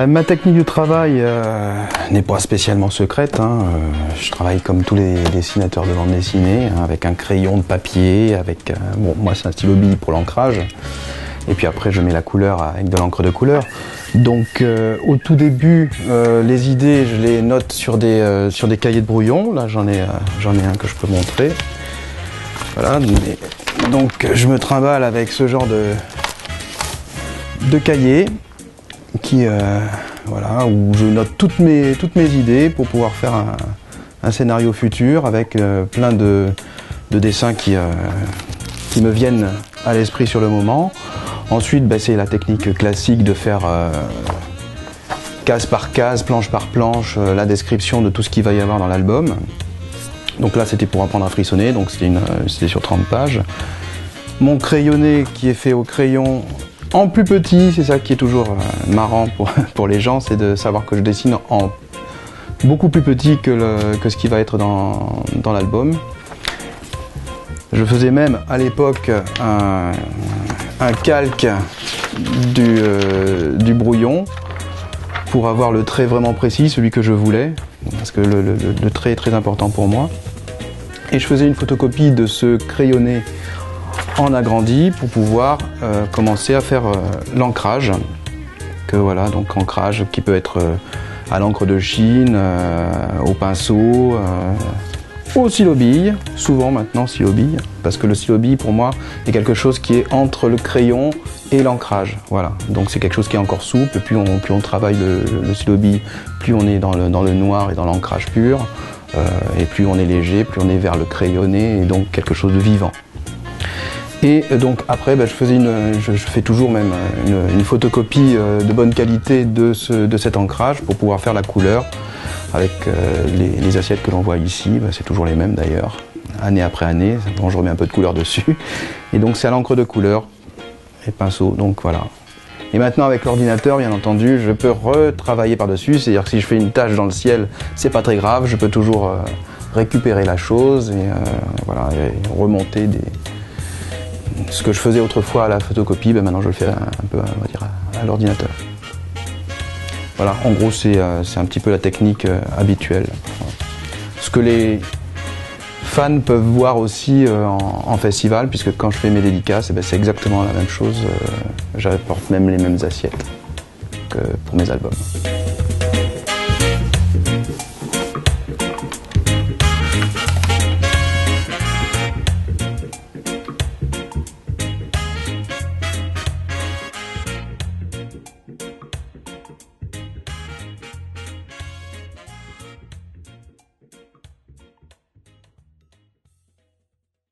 Ma technique de travail n'est pas spécialement secrète, hein. Je travaille comme tous les dessinateurs de bande dessinée, hein, avec un crayon de papier, avec bon, moi c'est un stylo bille pour l'ancrage, et puis après je mets la couleur avec de l'encre de couleur. Donc au tout début, les idées je les note sur des cahiers de brouillon. Là j'en ai un que je peux montrer. Voilà, donc je me trimballe avec ce genre de cahier qui voilà, où je note toutes mes idées pour pouvoir faire un scénario futur avec plein de dessins qui me viennent à l'esprit sur le moment. Ensuite, c'est la technique classique de faire case par case, planche par planche, la description de tout ce qu'il va y avoir dans l'album. Donc là, c'était pour apprendre à frissonner, donc c'était sur 30 pages. Mon crayonné qui est fait au crayon en plus petit, c'est ça qui est toujours marrant pour les gens, c'est de savoir que je dessine en beaucoup plus petit que ce qui va être dans l'album. Je faisais même à l'époque un calque du brouillon pour avoir le trait vraiment précis, celui que je voulais, parce que le trait est très important pour moi. Et je faisais une photocopie de ce crayonné en agrandi pour pouvoir commencer à faire l'ancrage. Que voilà, donc ancrage qui peut être à l'encre de Chine, au pinceau, au stylo-bille, souvent maintenant stylo-bille, parce que le stylo-bille pour moi est quelque chose qui est entre le crayon et l'ancrage. Voilà, donc c'est quelque chose qui est encore souple, plus on travaille le stylo-bille, plus on est dans le noir et dans l'ancrage pur, et plus on est léger, plus on est vers le crayonné, et donc quelque chose de vivant. Et donc après, je fais toujours même une photocopie de bonne qualité de cet ancrage pour pouvoir faire la couleur avec les assiettes que l'on voit ici. C'est toujours les mêmes d'ailleurs, année après année. Bon, je remets un peu de couleur dessus. Et donc c'est à l'encre de couleur et pinceau, donc voilà. Et maintenant avec l'ordinateur, bien entendu, je peux retravailler par-dessus. C'est-à-dire que si je fais une tache dans le ciel, c'est pas très grave. Je peux toujours récupérer la chose et, voilà, et remonter ce que je faisais autrefois à la photocopie, maintenant je le fais un peu, on va dire, à l'ordinateur. Voilà, en gros c'est un petit peu la technique habituelle. Ce que les fans peuvent voir aussi en festival, puisque quand je fais mes dédicaces, c'est exactement la même chose. J'apporte même les mêmes assiettes que pour mes albums.